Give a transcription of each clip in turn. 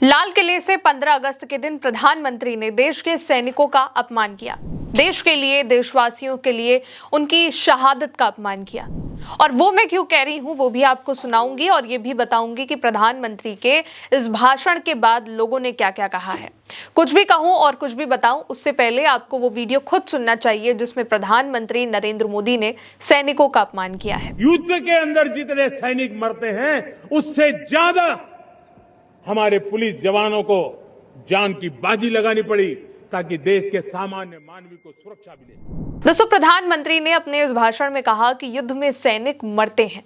लाल किले से 15 अगस्त के दिन प्रधानमंत्री ने देश के सैनिकों का अपमान किया। देश के लिए, देशवासियों के लिए उनकी शहादत का अपमान किया। और वो मैं क्यों कह रही हूं वो भी आपको सुनाऊंगी और ये भी बताऊंगी कि प्रधानमंत्री के इस भाषण के बाद लोगों ने क्या क्या कहा है। कुछ भी कहूं और कुछ भी बताऊं उससे पहले आपको वो वीडियो खुद सुनना चाहिए जिसमें प्रधानमंत्री नरेंद्र मोदी ने सैनिकों का अपमान किया है। युद्ध के अंदर जितने सैनिक मरते हैं उससे ज्यादा हमारे पुलिस जवानों को जान की बाजी लगानी पड़ी ताकि देश के सामान्य मानवी को सुरक्षा मिले। दोस्तों, प्रधानमंत्री ने अपने इस भाषण में कहा कि युद्ध में सैनिक मरते हैं।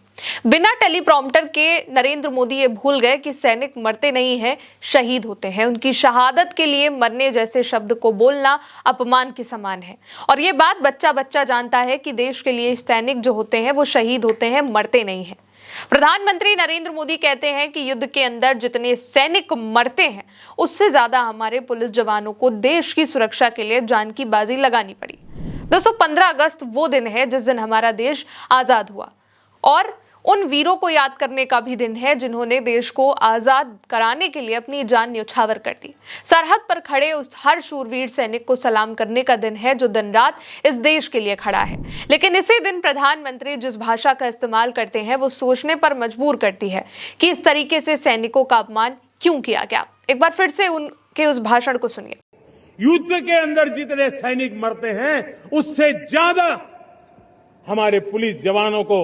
बिना टेलीप्रॉम्प्टर के नरेंद्र मोदी ये भूल गए कि सैनिक मरते नहीं हैं, शहीद होते हैं। उनकी शहादत के लिए मरने जैसे शब्द को बोलना अपमान के समान है। और ये बात बच्चा बच्चा जानता है कि देश के लिए सैनिक जो होते हैं वो शहीद होते हैं, मरते नहीं हैं। प्रधानमंत्री नरेंद्र मोदी कहते हैं कि युद्ध के अंदर जितने सैनिक मरते हैं उससे ज्यादा हमारे पुलिस जवानों को देश की सुरक्षा के लिए जान की बाजी लगानी पड़ी। दोस्तों, 15 अगस्त वो दिन है जिस दिन हमारा देश आजाद हुआ और उन वीरों को याद करने का भी दिन है जिन्होंने देश को आजाद कराने के लिए अपनी जान न्यौछावर कर दी। सरहद पर खड़े उस हर शूरवीर सैनिक को सलाम करने का दिन है जो दिन रात इस देश के लिए खड़ा है। लेकिन इसी दिन प्रधानमंत्री जिस भाषा का इस्तेमाल करते हैं वो सोचने पर मजबूर करती है कि इस तरीके से सैनिकों का अपमान क्यों किया गया। एक बार फिर से उनके उस भाषण को सुनिए। युद्ध के अंदर जितने सैनिक मरते हैं उससे ज्यादा हमारे पुलिस जवानों को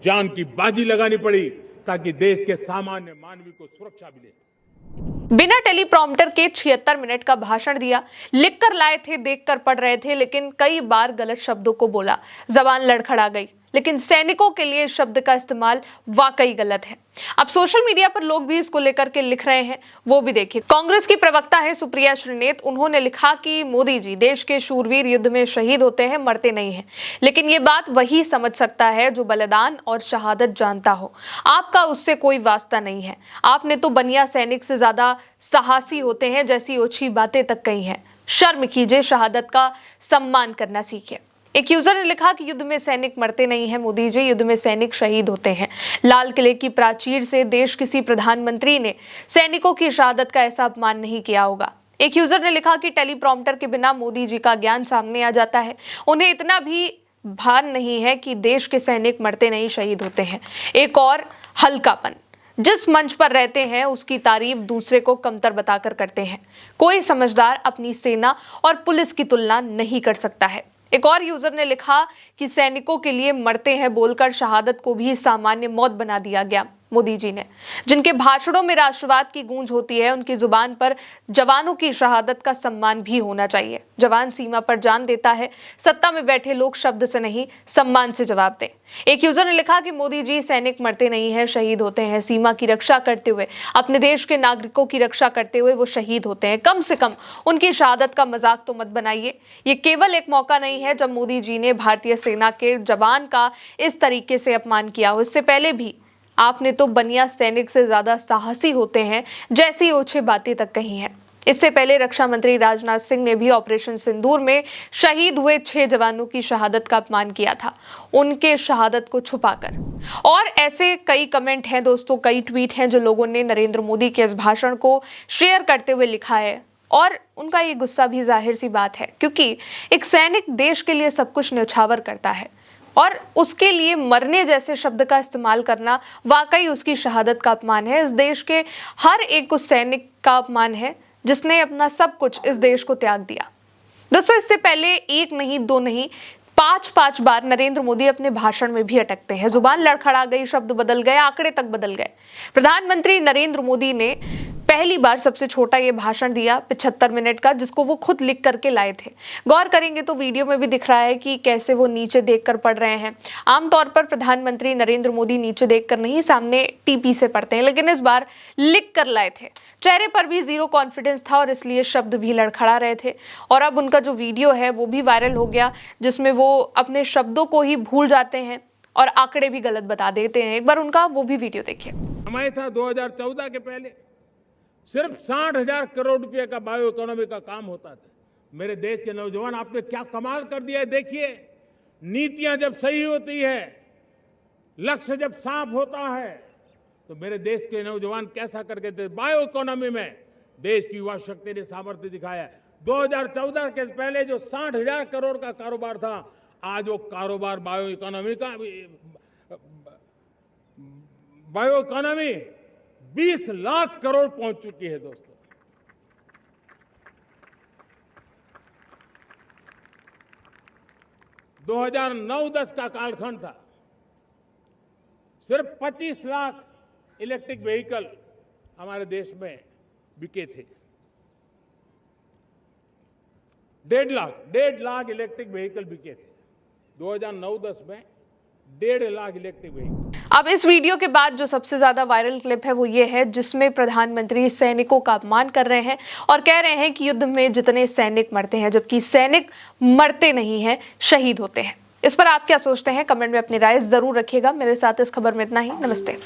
जान की बाजी लगानी पड़ी ताकि देश के सामान्य मानवी को सुरक्षा मिले। बिना टेलीप्रॉम्प्टर के 76 मिनट का भाषण दिया। लिख कर लाए थे, देख कर पढ़ रहे थे, लेकिन कई बार गलत शब्दों को बोला, जबान लड़खड़ा गई। लेकिन सैनिकों के लिए इस शब्द का इस्तेमाल वाकई गलत है। अब सोशल मीडिया पर लोग भी इसको लेकर के लिख रहे हैं, वो भी देखिए। कांग्रेस की प्रवक्ता है सुप्रिया श्रीनेत, उन्होंने लिखा कि मोदी जी, देश के शूरवीर युद्ध में शहीद होते हैं, मरते नहीं हैं। लेकिन ये बात वही समझ सकता है जो बलिदान और शहादत जानता हो। आपका उससे कोई वास्ता नहीं है। आपने तो बनिया सैनिक से ज्यादा साहसी होते हैं जैसी ओछी बातें तक कही हैं। शर्म कीजिए, शहादत का सम्मान करना सीखिए। एक यूजर ने लिखा कि युद्ध में सैनिक मरते नहीं हैं मोदी जी, युद्ध में सैनिक शहीद होते हैं। लाल किले की प्राचीर से देश किसी प्रधानमंत्री ने सैनिकों की शहादत का ऐसा अपमान नहीं किया होगा। एक यूजर ने लिखा कि टेलीप्रॉम्प्टर के बिना मोदी जी का ज्ञान सामने आ जाता है। उन्हें इतना भी भान नहीं है कि देश के सैनिक मरते नहीं, शहीद होते हैं। एक और हल्कापन, जिस मंच पर रहते हैं उसकी तारीफ दूसरे को कमतर बताकर करते हैं। कोई समझदार अपनी सेना और पुलिस की तुलना नहीं कर सकता है। एक और यूजर ने लिखा कि सैनिकों के लिए मरते हैं बोलकर शहादत को भी सामान्य मौत बना दिया गया मोदी जी ने। जिनके भाषणों में राष्ट्रवाद की गूंज होती है उनकी जुबान पर जवानों की शहादत का सम्मान भी होना चाहिए। जवान सीमा पर जान देता है, सत्ता में बैठे लोग शब्द से नहीं सम्मान से जवाब दें। एक यूजर ने लिखा कि मोदी जी, सैनिक मरते नहीं हैं, शहीद होते हैं। सीमा की रक्षा करते हुए, अपने देश के नागरिकों की रक्षा करते हुए वो शहीद होते हैं। कम से कम उनकी शहादत का मजाक तो मत बनाइए। ये केवल एक मौका नहीं है जब मोदी जी ने भारतीय सेना के जवान का इस तरीके से अपमान किया हो। इससे पहले भी आपने तो बनिया सैनिक से ज्यादा साहसी होते हैं जैसी ओछे बातें तक कही हैं। इससे पहले रक्षा मंत्री राजनाथ सिंह ने भी ऑपरेशन सिंदूर में शहीद हुए 6 जवानों की शहादत का अपमान किया था, उनके शहादत को छुपाकर। और ऐसे कई कमेंट हैं दोस्तों, कई ट्वीट हैं जो लोगों ने नरेंद्र मोदी के इस भाषण को शेयर करते हुए लिखा है। और उनका ये गुस्सा भी जाहिर सी बात है, क्योंकि एक सैनिक देश के लिए सब कुछ न्यौछावर करता है और उसके लिए मरने जैसे शब्द का इस्तेमाल करना वाकई उसकी शहादत का अपमान है। इस देश के हर एक उस सैनिक का अपमान है जिसने अपना सब कुछ इस देश को त्याग दिया। दोस्तों, इससे पहले एक नहीं, दो नहीं, 5 बार नरेंद्र मोदी अपने भाषण में भी अटकते हैं। जुबान लड़खड़ा गई, शब्द बदल गए, आंकड़े तक बदल गए। प्रधानमंत्री नरेंद्र मोदी ने पहली बार सबसे छोटा ये भाषण दिया 75 मिनट का, जिसको वो खुद लिख करके लाए थे। गौर करेंगे तो वीडियो में भी दिख रहा है कि कैसे वो नीचे देखकर पढ़ रहे हैं। आमतौर पर प्रधानमंत्री नरेंद्र मोदी नीचे देखकर नहीं, सामने टीपी से पढ़ते हैं, लेकिन इस बार लिख कर लाए थे। चेहरे पर भी जीरो कॉन्फिडेंस था और इसलिए शब्द भी लड़खड़ा रहे थे। और अब उनका जो वीडियो है वो भी वायरल हो गया, जिसमें वो अपने शब्दों को ही भूल जाते हैं और आंकड़े भी गलत बता देते हैं। एक बार उनका वो भी वीडियो देखिए। समय था 2014 के पहले सिर्फ 60,000 करोड़ रुपए का बायो इकोनॉमी का काम होता था। मेरे देश के नौजवान, आपने क्या कमाल कर दिया है। देखिए, नीतियां जब सही होती है, लक्ष्य जब साफ होता है, तो मेरे देश के नौजवान कैसा करके थे, बायो इकोनॉमी में देश की युवा शक्ति ने सामर्थ्य दिखाया है। 2014 के पहले जो 60,000 करोड़ का कारोबार था, आज वो कारोबार बायो इकोनॉमी 20 लाख करोड़ पहुंच चुकी है दोस्तों। दो 2009-10 का कालखंड था, सिर्फ 25 लाख इलेक्ट्रिक व्हीकल हमारे देश में बिके थे। 1.5 लाख इलेक्ट्रिक व्हीकल बिके थे 2009-10 में। 1.5 लाख इलेक्ट्रिक व्हीकल। अब इस वीडियो के बाद जो सबसे ज्यादा वायरल क्लिप है वो ये है जिसमें प्रधानमंत्री सैनिकों का अपमान कर रहे हैं और कह रहे हैं कि युद्ध में जितने सैनिक मरते हैं, जबकि सैनिक मरते नहीं हैं, शहीद होते हैं। इस पर आप क्या सोचते हैं? कमेंट में अपनी राय जरूर रखिएगा। मेरे साथ इस खबर में इतना ही। नमस्ते।